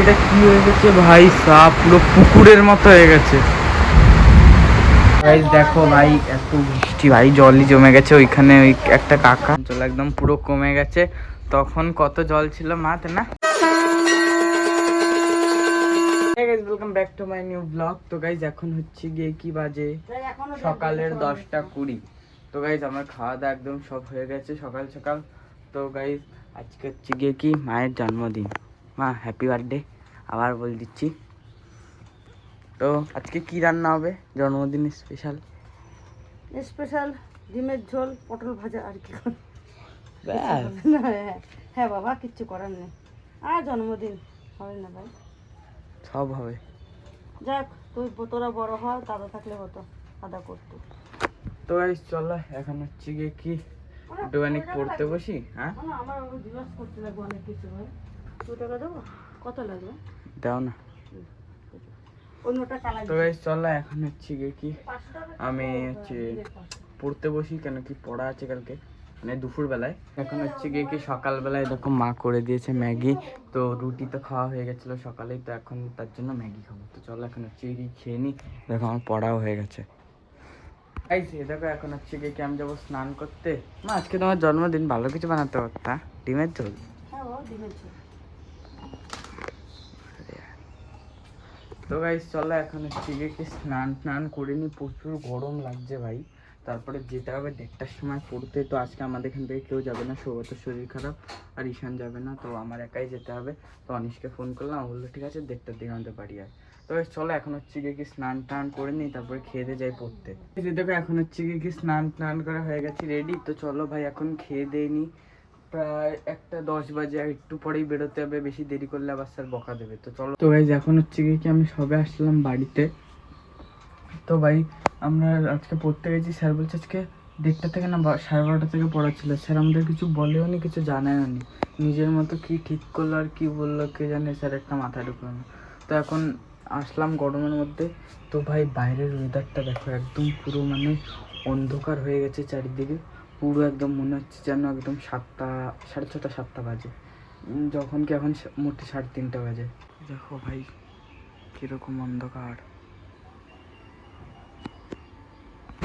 এটা কি হয়ে গেছে ভাই, সাপ পুরো পুকুরের মতো হয়ে গেছে। গাইস দেখো ভাই, এত বৃষ্টি ভাই, জলই জমে গেছে ওইখানে। ওই একটা কাকা জল একদম পুরো কমে গেছে। তখন কত জল ছিল মাঠে না। Welcome back to my new blog. তো গাইজ এখন হচ্ছে গিয়ে কি বাজে, সকালের 10টা 20। তো গাইজ আমার খাওয়া দাওয়া একদম সব হয়ে গেছে সকাল সকাল। তো গাইজ আজকে হচ্ছে গিয়ে কি মায়ের জন্মদিন। মা হ্যাপি বার্থডে আবার বলে দিচ্ছি। তো আজকে কি রান্না হবে জন্মদিন স্পেশাল? স্পেশাল ডিমের ঝোল, পটল ভাজা আর কি। ব্যাস। হ্যাঁ বাবা, কিচ্ছু করার নেই। আর জন্মদিন হবে না ভাই, সব হবে। যাক তোরা বড় হওয়া, দাদা থাকলে হতো, দাদা করতো। তো গাইজ চলো এখন হচ্ছে গিয়ে কি একটুখানি পড়তে বসি। হ্যাঁ আমার ডিভোর্স করতে লাগবে অনেক কিছু ভাই। 2 টাকা দেবো? কত লাগবে? দাও না। অন্যটা চালাই। তো গাইজ চলো এখন হচ্ছে গিয়ে কি আমি হচ্ছে পড়তে বসি, কেন কি পড়া আছে কালকে, মানে দুপুর বেলায়। এখন হচ্ছে গিয়ে কি সকালবেলায় দেখো মা করে দিয়েছে ম্যাগি। তো রুটি তো খাওয়া হয়ে গেছিলো সকালেই, তো এখন তার জন্য ম্যাগি খাবো। তো চলো এখন হচ্ছে গিয়ে খেয়ে নিই। দেখো আমার পড়াও হয়ে গেছে। দেখো এখন হচ্ছে গিয়ে কি আমি যাবো স্নান করতে। মা আজকে তোমার জন্মদিন, ভালো কিছু বানাতে পারতা, ডিমের ঝোল। হ্যাঁ বাবা, ডিমের ঝোল। তো গাইস চলো এখন হচ্ছে গিয়ে কি স্নান টান করে নি, প্রচুর গরম লাগছে ভাই। তারপরে যেতে হবে 1টার সময় পড়তে। তো আজকে আমাদের এখান থেকে কেউ যাবে না, সৌগতের শরীর খারাপ, আর ঈশান যাবে না, তো আমার একাই যেতে হবে। তো অনিশকে ফোন করলাম, বললো ঠিক আছে 1টার দিকে আমাদের বাড়ি আয়। তো guys, চলো এখন হচ্ছে গিয়ে কি স্নান টান করে নিই, তারপরে খেয়ে দিয়ে যাই পড়তে। দেখো এখন হচ্ছে গিয়ে কি স্নান টান করা হয়ে গেছে রেডি। তো চলো ভাই এখন খেয়ে দিয়ে নিই। প্রায় 1টা 10 বাজে, আর একটু পরেই বেরোতে হবে, বেশি দেরি করলে আবার স্যার বকা দেবে। তো চলো। তো গাইজ এখন হচ্ছে গিয়ে কি আমি সবে আসলাম বাড়িতে। তো ভাই আমরা আজকে পড়তে গেছি, স্যার বলছে আজকে 1টা থেকে না 12:30 থেকে পড়া ছিল। স্যার আমাদের কিছু বলেও নি, কিছু জানায়ও নি, নিজের মতো কি ঠিক করলো আর কি বললো কে জানে, স্যার একটা মাথায় ঢুকলো না। তো এখন আসলাম গরমের মধ্যে। তো ভাই বাইরের ওয়েদারটা দেখো, একদম পুরো মানে অন্ধকার হয়ে গেছে চারিদিকে। পুরো একদম মনে হচ্ছে যেন একদম 7টা 6:30 7টা বাজে, যখন কি এখন মোটে 3:30 বাজে। দেখো ভাই কিরকম অন্ধকার।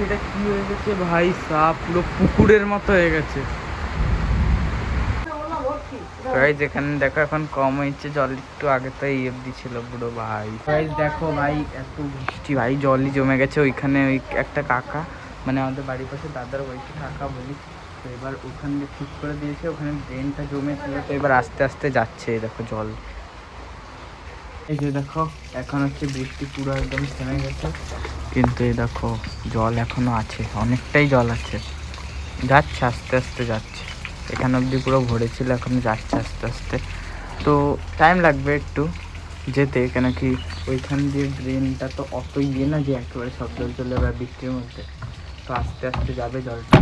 এটা কি হয়ে গেছে ভাই, সাপ পুরো পুকুরের মতো হয়ে গেছে। গাইজ এখানে দেখো এখন কম হয়েছে জল, একটু আগে তো এই অব্দি ছিল পুরো ভাই। গাইজ দেখো ভাই, এত বৃষ্টি ভাই, জলই জমে গেছে ওইখানে। ওই একটা কাকা, মানে আমাদের বাড়ির পাশে দাদার ওইটি কাকা বলি। তো এবার ওখান দিয়ে ঠিক করে দিয়েছে, ওখানে ড্রেনটা জমেছিল, তো এবার আস্তে আস্তে যাচ্ছে। এই দেখো জল, এই যে দেখো এখন হচ্ছে বৃষ্টি পুরো একদম থেমে গেছে, কিন্তু এই দেখো জল এখনো আছে, অনেকটাই জল আছে, যাচ্ছে আস্তে আস্তে যাচ্ছে। এখানে অবধি পুরো ভরেছিল, এখন যাচ্ছে আস্তে আস্তে। তো টাইম লাগবে একটু যেতে, কেন কি ওইখান দিয়ে ড্রেনটা তো অত ইয়ে না যে একেবারে সব জল চলে যাবে বৃষ্টির মধ্যে। তো আস্তে আস্তে যাবে জলটা।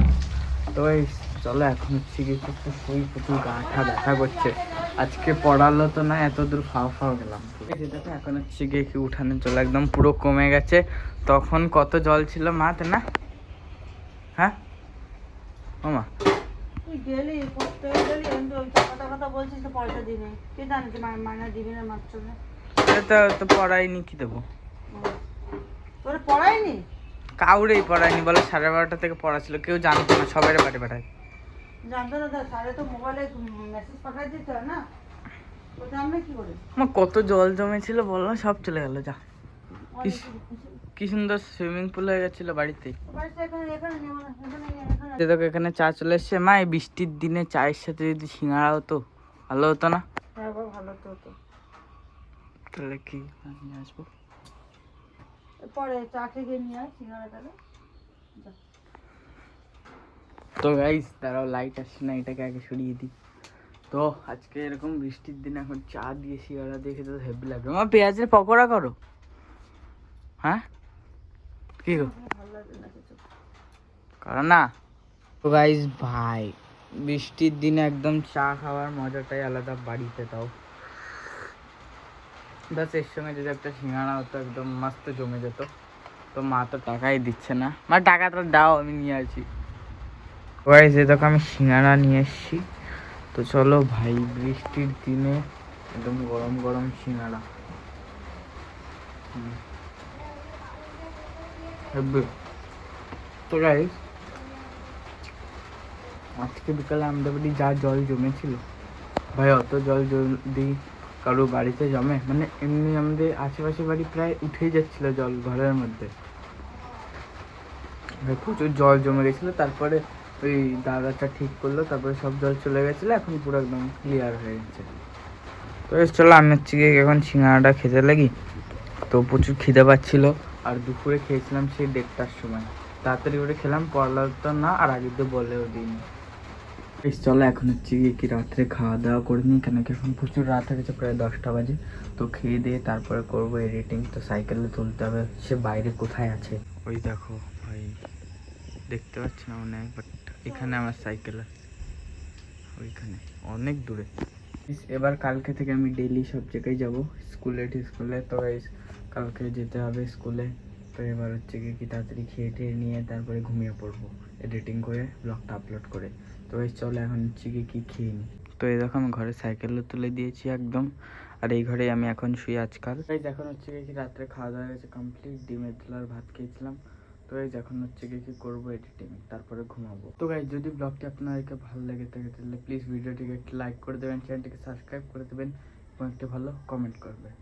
তো এই চলো এখন হচ্ছে গিয়ে একটু শুই, প্রচুর গাঁঠা ব্যথা করছে। আজকে পড়ালো তো না, এত দূর ফাও ফাও গেলাম। দেখো এখন হচ্ছে গিয়ে কি উঠানের জল একদম পুরো কমে গেছে। তখন কত জল ছিল মাঠে না। হ্যাঁ ও মা, তুই গেলি পড়তে গেলি, কিন্তু ওই কথা বলছিস তো, পয়সা দিবি কে জানে, যে মাইনা দিবি না মাত্র। তো পড়াইনি, কি দেবো? তোরা পড়ায়নি? কাউরেই পড়ায়নি, বলে 12:30 থেকে পড়া ছিল, কেউ জানতো না, সবাই বাড়ি পাঠায়। জানতো না, স্যারে তো মোবাইলে মেসেজ পাঠাই দিতে হয় না, ও জানবে কি করে? আমার কত জল জমেছিল বলো, সব চলে গেল। যা কি সুন্দর সুইমিং পুল হয়ে গেছিল বাড়িতেই। দেখো এখানে চা চলে এসছে। মা এই বৃষ্টির দিনে চায়ের সাথে যদি সিঙ্গাড়া হতো ভালো হতো না? হ্যাঁ বাবা, ভালো তো হতো। তাহলে কি নিয়ে আসবো পরে চা খেয়ে নিয়ে আয় সিঙ্গাড়াটাকে। তো গাইস তারাও লাইট আসছে না, এটাকে আগে সরিয়ে দিই। তো আজকে এরকম বৃষ্টির দিন এখন চা দিয়ে সিঙ্গাড়া দিয়ে খেতে তো হেভি লাগবে। মা পেঁয়াজের পকোড়া করো। হ্যাঁ কি গো, করো না? তো গাইস ভাই বৃষ্টির দিনে একদম চা খাওয়ার মজাটাই আলাদা বাড়িতে, তাও বাস এর সঙ্গে যদি একটা সিঙ্গাড়া হতো একদম মস্ত জমে যেত। তো মা তো টাকাই দিচ্ছে না, মা টাকাটা দাও আমি নিয়ে আসি। গাইস এই দেখো আমি সিঙ্গাড়া নিয়ে এসেছি। তো চলো ভাই বৃষ্টির দিনে একদম গরম গরম সিঙ্গাড়া। হেব্বি। তো গাইস, আজকে বিকালে আমাদের বাড়ি যা জল জমেছিল ভাই, অত জল যদি কারো বাড়িতে জমে, মানে এমনি আমাদের আশেপাশে বাড়ি প্রায় উঠেই যাচ্ছিল জল ঘরের মধ্যে। ভাই প্রচুর জল জমে গেছিলো, তারপরে ওই দাদাটা ঠিক করলো, তারপরে সব জল চলে গেছিলো, এখন পুরো একদম ক্লিয়ার হয়ে গেছে। তো চলো আমি হচ্ছে গিয়ে এখন সিঙ্গাড়াটা খেতে লাগি। তো প্রচুর খিদে পাচ্ছিল, আর দুপুরে খেয়েছিলাম সেই 1:30টার সময়, তাড়াতাড়ি করে খেলাম, পড়লা তো না আর আগে তো বলেও দিইনি। বেশ চলো এখন হচ্ছে গিয়ে কি রাত্রে খাওয়া দাওয়া করে নিই, কেন কি এখন প্রচুর রাত হয়ে গেছে, প্রায় 10টা বাজে। তো খেয়ে দিয়ে তারপরে করবো এডিটিং। তো সাইকেলে তুলতে হবে, সে বাইরে কোথায় আছে। ওই দেখো ভাই, দেখতে পাচ্ছি না মনে হয়, বাট এখানে আমার সাইকেল আছে, ওইখানে অনেক দূরে। এবার কালকে থেকে আমি ডেইলি সব জায়গায় যাবো, স্কুলে। তো guys, কালকে যেতে হবে স্কুলে। তো এবার হচ্ছে কি তাড়াতাড়ি খেয়ে টেয়ে নিয়ে তারপরে ঘুমিয়ে পড়বো, এডিটিং করে ব্লগটা আপলোড করে। তো চলো এখন হচ্ছে কি খেয়ে নিই। তো এই দেখো আমি ঘরে সাইকেলও তুলে দিয়েছি একদম, আর এই ঘরেই আমি এখন শুই আজকাল। এখন হচ্ছে কি রাত্রে খাওয়া দাওয়া গেছে কমপ্লিট, ডিমের ঝোল আর ভাত খেয়েছিলাম। তো এখন হচ্ছে কি করবো এডিটিং, তারপরে ঘুমাবো। তো গাইস, যদি ব্লগটি আপনাদেরকে ভালো লেগে থাকে তাহলে প্লিজ ভিডিওটিকে একটি লাইক করে দেবেন, চ্যানেলটিকে সাবস্ক্রাইব করে দেবেন এবং একটি ভালো কমেন্ট করবেন।